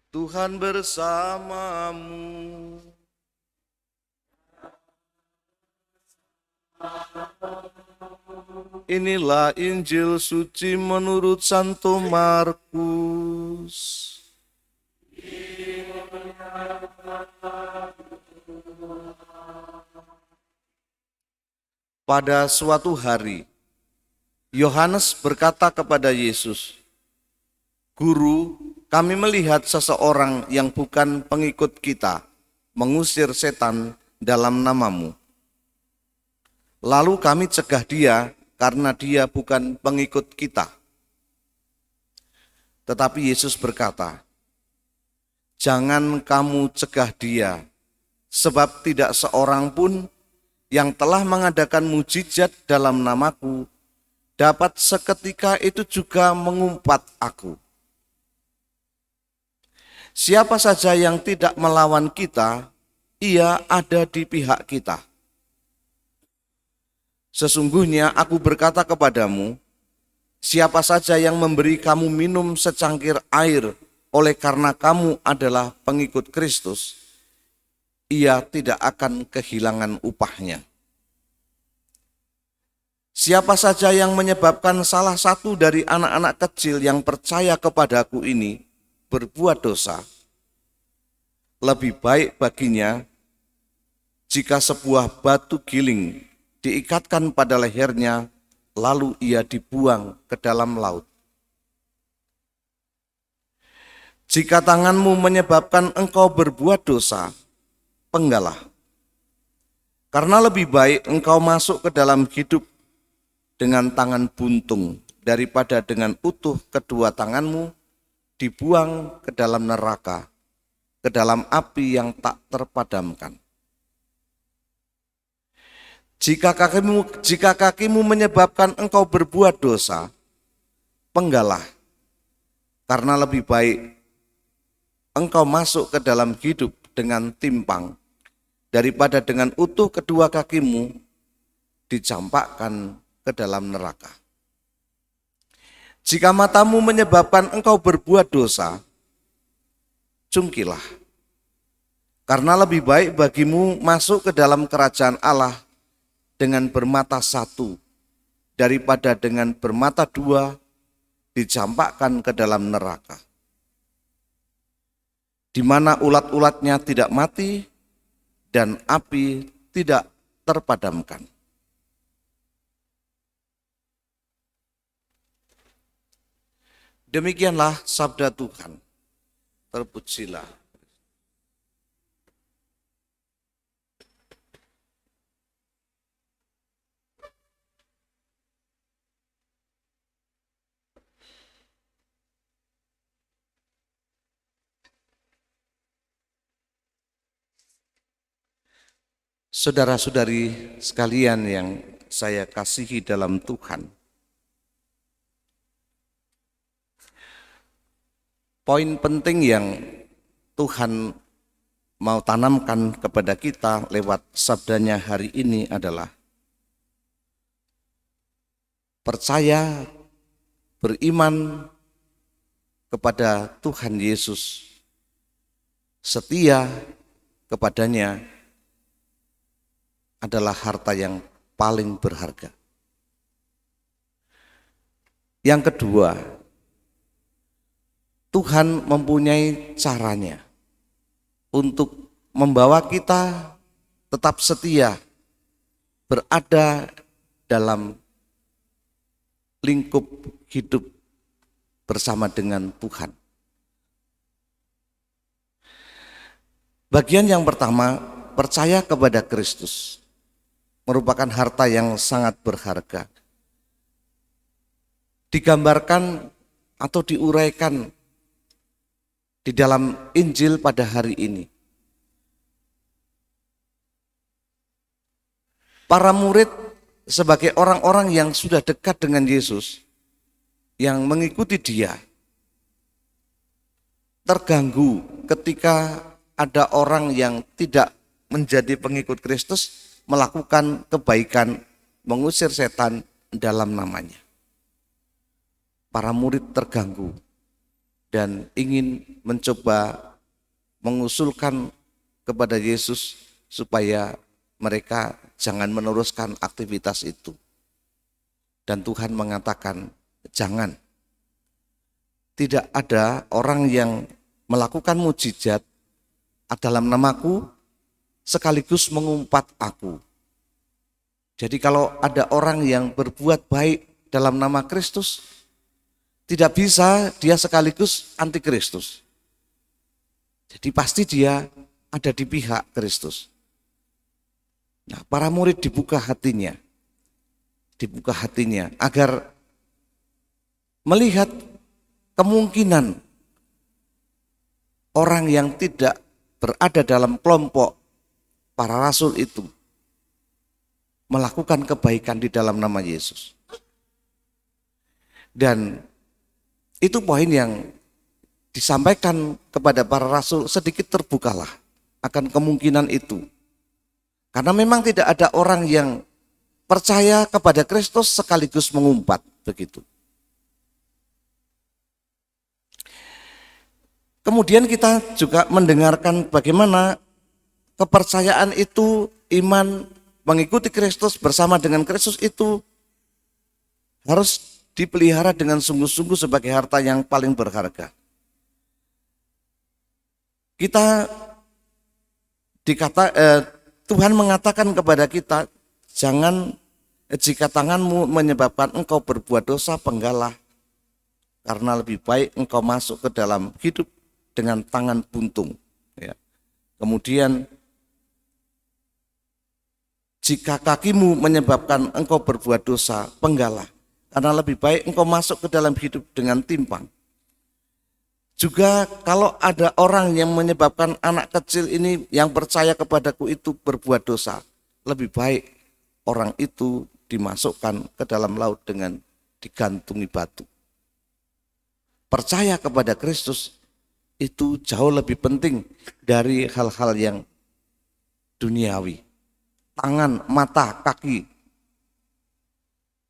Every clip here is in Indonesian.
Tuhan bersamamu. Inilah Injil suci menurut Santo Markus. Pada suatu hari, Yohanes berkata kepada Yesus, "Guru, kami melihat seseorang yang bukan pengikut kita mengusir setan dalam namamu. Lalu kami cegah dia karena dia bukan pengikut kita." Tetapi Yesus berkata, "Jangan kamu cegah dia, sebab tidak seorang pun yang telah mengadakan mujizat dalam namaku dapat seketika itu juga mengumpat aku. Siapa saja yang tidak melawan kita, ia ada di pihak kita. Sesungguhnya aku berkata kepadamu, siapa saja yang memberi kamu minum secangkir air oleh karena kamu adalah pengikut Kristus, ia tidak akan kehilangan upahnya. Siapa saja yang menyebabkan salah satu dari anak-anak kecil yang percaya kepadaku ini berbuat dosa, lebih baik baginya jika sebuah batu giling diikatkan pada lehernya, lalu ia dibuang ke dalam laut. Jika tanganmu menyebabkan engkau berbuat dosa, penggalah. Karena lebih baik engkau masuk ke dalam hidup dengan tangan buntung daripada dengan utuh kedua tanganmu dibuang ke dalam neraka, ke dalam api yang tak terpadamkan. Jika kakimu menyebabkan engkau berbuat dosa, penggalah. Karena lebih baik engkau masuk ke dalam hidup dengan timpang daripada dengan utuh kedua kakimu dicampakkan ke dalam neraka. Jika matamu menyebabkan engkau berbuat dosa, cungkilah. Karena lebih baik bagimu masuk ke dalam kerajaan Allah dengan bermata satu daripada dengan bermata dua dicampakkan ke dalam neraka, di mana ulat-ulatnya tidak mati dan api tidak terpadamkan. Demikianlah sabda Tuhan. Terpujilah. Saudara-saudari sekalian yang saya kasihi dalam Tuhan, poin penting yang Tuhan mau tanamkan kepada kita lewat sabdanya hari ini adalah percaya, beriman kepada Tuhan Yesus, setia kepadanya adalah harta yang paling berharga. Yang kedua, Tuhan mempunyai caranya untuk membawa kita tetap setia berada dalam lingkup hidup bersama dengan Tuhan. Bagian yang pertama, percaya kepada Kristus merupakan harta yang sangat berharga. Digambarkan atau diuraikan di dalam Injil pada hari ini. Para murid sebagai orang-orang yang sudah dekat dengan Yesus, yang mengikuti Dia, terganggu ketika ada orang yang tidak menjadi pengikut Kristus melakukan kebaikan, mengusir setan dalam namanya. Para murid terganggu. dan ingin mencoba mengusulkan kepada Yesus supaya mereka jangan meneruskan aktivitas itu. Dan Tuhan mengatakan, jangan. Tidak ada orang yang melakukan mujizat dalam namaku sekaligus mengumpat aku. Jadi kalau ada orang yang berbuat baik dalam nama Kristus, tidak bisa dia sekaligus anti Kristus. Jadi pasti dia ada di pihak Kristus. Nah, para murid dibuka hatinya agar melihat kemungkinan orang yang tidak berada dalam kelompok para rasul itu melakukan kebaikan di dalam nama Yesus. Dan itu poin yang disampaikan kepada para rasul, sedikit terbukalah akan kemungkinan itu. Karena memang tidak ada orang yang percaya kepada Kristus sekaligus mengumpat begitu. Kemudian kita juga mendengarkan bagaimana kepercayaan itu, iman mengikuti Kristus bersama dengan Kristus itu harus dipelihara dengan sungguh-sungguh sebagai harta yang paling berharga. Tuhan mengatakan kepada kita, jangan, jika tanganmu menyebabkan engkau berbuat dosa, penggalah, karena lebih baik engkau masuk ke dalam hidup dengan tangan buntung. Ya. Kemudian, jika kakimu menyebabkan engkau berbuat dosa, penggalah, karena lebih baik engkau masuk ke dalam hidup dengan timpang. Juga kalau ada orang yang menyebabkan anak kecil ini yang percaya kepadaku itu berbuat dosa, lebih baik orang itu dimasukkan ke dalam laut dengan digantungi batu. Percaya kepada Kristus itu jauh lebih penting dari hal-hal yang duniawi. Tangan, mata, kaki,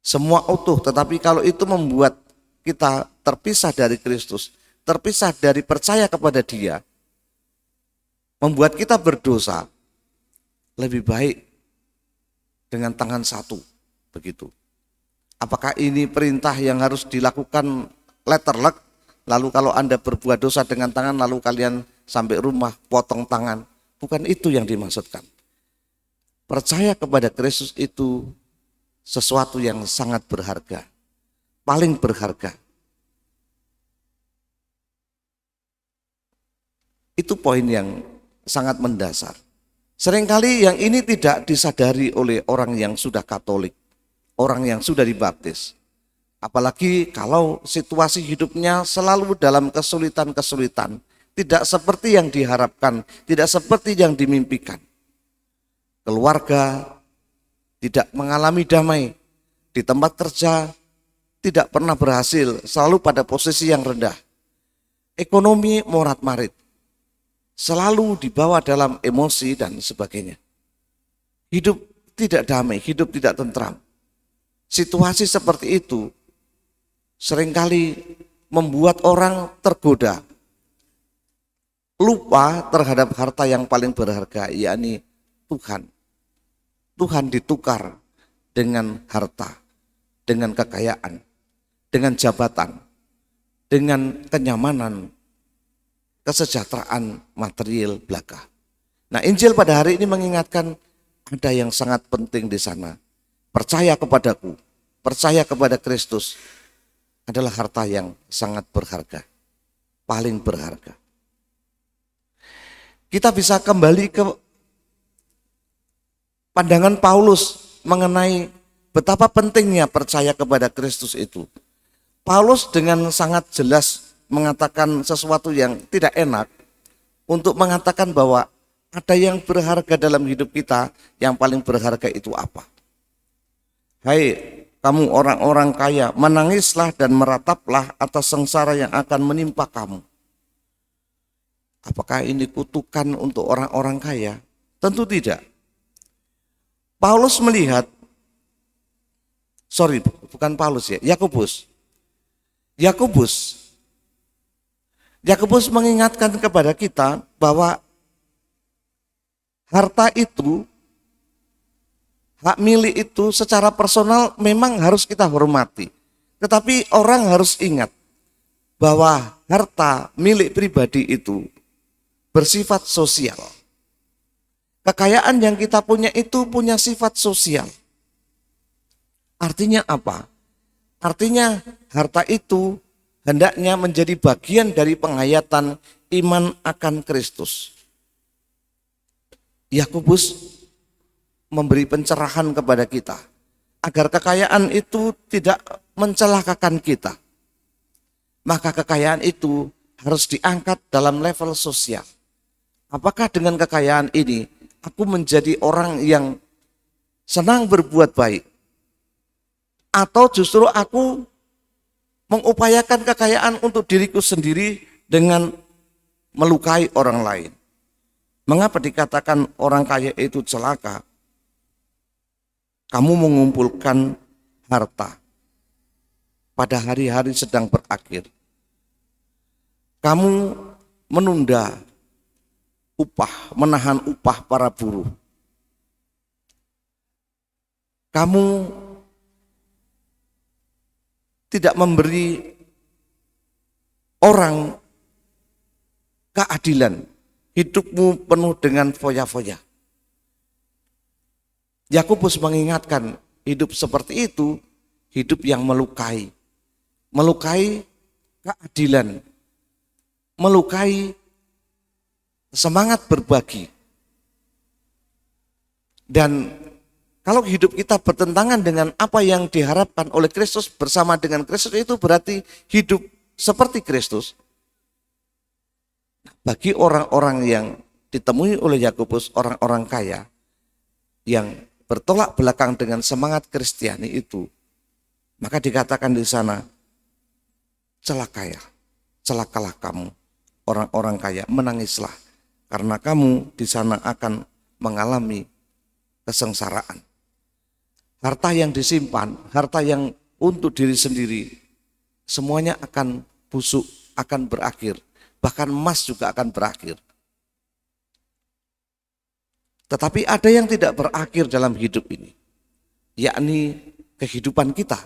semua utuh, tetapi kalau itu membuat kita terpisah dari Kristus, terpisah dari percaya kepada Dia, membuat kita berdosa, lebih baik dengan tangan satu, begitu. Apakah ini perintah yang harus dilakukan letterlek, lalu kalau Anda berbuat dosa dengan tangan, lalu kalian sampai rumah potong tangan? Bukan itu yang dimaksudkan. Percaya kepada Kristus itu sesuatu yang sangat berharga, paling berharga. Itu poin yang sangat mendasar. Seringkali yang ini tidak disadari oleh orang yang sudah Katolik, orang yang sudah dibaptis. Apalagi kalau situasi hidupnya selalu dalam kesulitan-kesulitan, tidak seperti yang diharapkan, tidak seperti yang dimimpikan. Keluarga tidak mengalami damai, di tempat kerja tidak pernah berhasil, selalu pada posisi yang rendah. Ekonomi morat-marit, selalu dibawa dalam emosi dan sebagainya. Hidup tidak damai, hidup tidak tentram. Situasi seperti itu seringkali membuat orang tergoda, lupa terhadap harta yang paling berharga, yakni Tuhan. Tuhan ditukar dengan harta, dengan kekayaan, dengan jabatan, dengan kenyamanan, kesejahteraan material belaka. Nah, Injil pada hari ini mengingatkan ada yang sangat penting di sana. Percaya kepadaku, percaya kepada Kristus adalah harta yang sangat berharga, paling berharga. Kita bisa kembali ke pandangan Paulus mengenai betapa pentingnya percaya kepada Kristus itu. Paulus dengan sangat jelas mengatakan sesuatu yang tidak enak untuk mengatakan bahwa ada yang berharga dalam hidup kita, yang paling berharga itu apa? Hai kamu orang-orang kaya, menangislah dan merataplah atas sengsara yang akan menimpa kamu. Apakah ini kutukan untuk orang-orang kaya? Tentu tidak. Paulus melihat, bukan Paulus ya, Yakobus. Yakobus Yakobus mengingatkan kepada kita bahwa harta itu, hak milik itu secara personal memang harus kita hormati. Tetapi orang harus ingat bahwa harta milik pribadi itu bersifat sosial. Kekayaan yang kita punya itu punya sifat sosial. Artinya apa? Artinya harta itu hendaknya menjadi bagian dari penghayatan iman akan Kristus. Yakobus memberi pencerahan kepada kita agar kekayaan itu tidak mencelakakan kita. Maka kekayaan itu harus diangkat dalam level sosial. Apakah dengan kekayaan ini aku menjadi orang yang senang berbuat baik? Atau justru aku mengupayakan kekayaan untuk diriku sendiri dengan melukai orang lain? Mengapa dikatakan orang kaya itu celaka? Kamu mengumpulkan harta pada hari-hari sedang berakhir. Kamu menunda upah, menahan upah para buruh. Kamu tidak memberi orang keadilan. Hidupmu penuh dengan foya-foya. Yakobus mengingatkan hidup seperti itu, hidup yang melukai. Melukai keadilan. Melukai semangat berbagi. Dan kalau hidup kita bertentangan dengan apa yang diharapkan oleh Kristus bersama dengan Kristus, itu berarti hidup seperti Kristus. Bagi orang-orang yang ditemui oleh Yakobus, orang-orang kaya yang bertolak belakang dengan semangat Kristiani itu, maka dikatakan di sana, celakalah kamu, orang-orang kaya, menangislah, karena kamu di sana akan mengalami kesengsaraan. Harta yang disimpan, harta yang untuk diri sendiri, semuanya akan busuk, akan berakhir. Bahkan emas juga akan berakhir. Tetapi ada yang tidak berakhir dalam hidup ini, yakni kehidupan kita.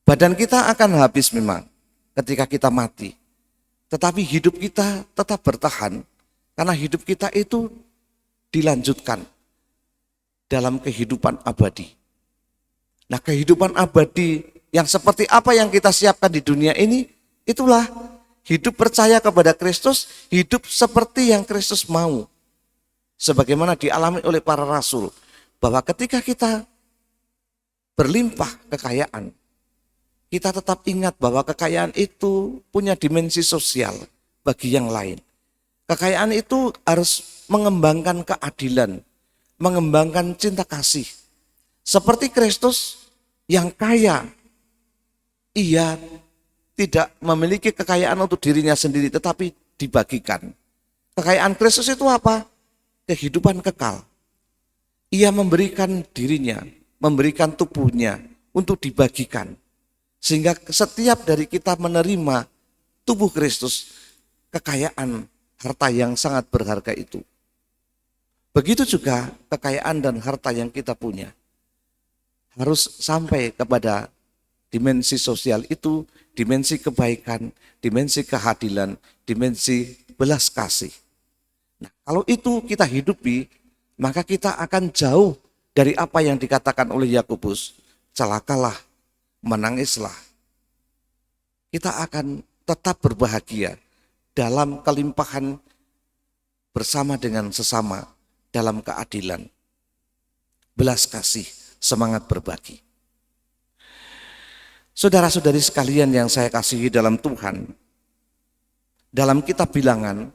Badan kita akan habis memang ketika kita mati. Tetapi hidup kita tetap bertahan, karena hidup kita itu dilanjutkan dalam kehidupan abadi. Nah, kehidupan abadi yang seperti apa yang kita siapkan di dunia ini, itulah hidup percaya kepada Kristus, hidup seperti yang Kristus mau. Sebagaimana dialami oleh para rasul, bahwa ketika kita berlimpah kekayaan, kita tetap ingat bahwa kekayaan itu punya dimensi sosial bagi yang lain. Kekayaan itu harus mengembangkan keadilan, mengembangkan cinta kasih. Seperti Kristus yang kaya, ia tidak memiliki kekayaan untuk dirinya sendiri, tetapi dibagikan. Kekayaan Kristus itu apa? Kehidupan kekal. Ia memberikan dirinya, memberikan tubuhnya untuk dibagikan. Sehingga setiap dari kita menerima tubuh Kristus, kekayaan harta yang sangat berharga itu. Begitu juga kekayaan dan harta yang kita punya. Harus sampai kepada dimensi sosial itu, dimensi kebaikan, dimensi keadilan, dimensi belas kasih. Nah, kalau itu kita hidupi, maka kita akan jauh dari apa yang dikatakan oleh Yakobus. Celakalah, menangislah. Kita akan tetap berbahagia dalam kelimpahan bersama dengan sesama dalam keadilan. Belas kasih, semangat berbagi. Saudara-saudari sekalian yang saya kasihi dalam Tuhan, dalam kitab Bilangan,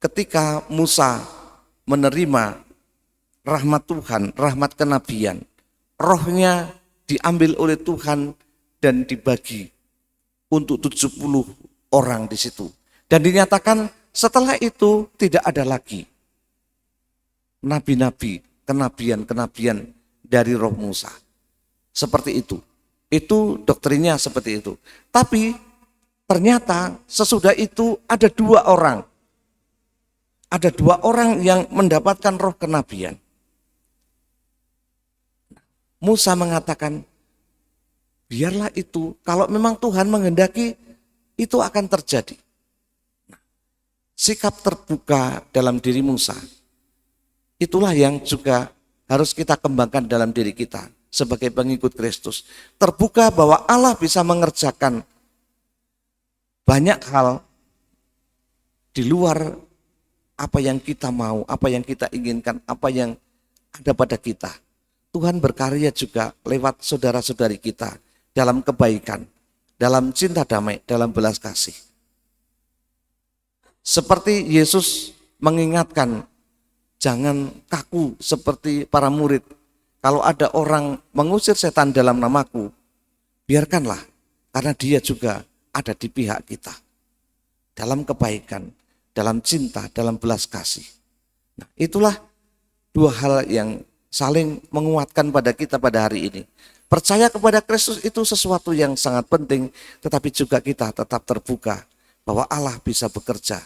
ketika Musa menerima rahmat Tuhan, rahmat kenabian, rohnya diambil oleh Tuhan dan dibagi untuk 70 orang di situ. Dan dinyatakan setelah itu tidak ada lagi nabi-nabi, kenabian-kenabian dari roh Musa. Seperti itu. Itu doktrinnya seperti itu. Tapi ternyata sesudah itu ada dua orang. Ada dua orang yang mendapatkan roh kenabian. Musa mengatakan, biarlah itu, kalau memang Tuhan menghendaki, itu akan terjadi. Sikap terbuka dalam diri Musa, itulah yang juga harus kita kembangkan dalam diri kita sebagai pengikut Kristus. Terbuka bahwa Allah bisa mengerjakan banyak hal di luar apa yang kita mau, apa yang kita inginkan, apa yang ada pada kita. Tuhan berkarya juga lewat saudara-saudari kita dalam kebaikan, dalam cinta damai, dalam belas kasih. Seperti Yesus mengingatkan, jangan kaku seperti para murid. Kalau ada orang mengusir setan dalam namaku, biarkanlah, karena dia juga ada di pihak kita. Dalam kebaikan, dalam cinta, dalam belas kasih. Nah, itulah dua hal yang saling menguatkan pada kita pada hari ini. Percaya kepada Kristus itu sesuatu yang sangat penting, tetapi juga kita tetap terbuka bahwa Allah bisa bekerja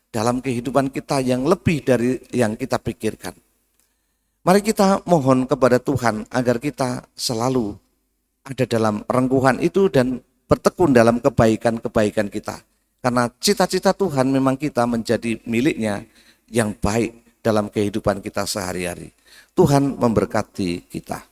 dalam kehidupan kita yang lebih dari yang kita pikirkan. Mari kita mohon kepada Tuhan agar kita selalu ada dalam rengkuhan itu dan bertekun dalam kebaikan-kebaikan kita. Karena cita-cita Tuhan memang kita menjadi miliknya yang baik dalam kehidupan kita sehari-hari. Tuhan memberkati kita.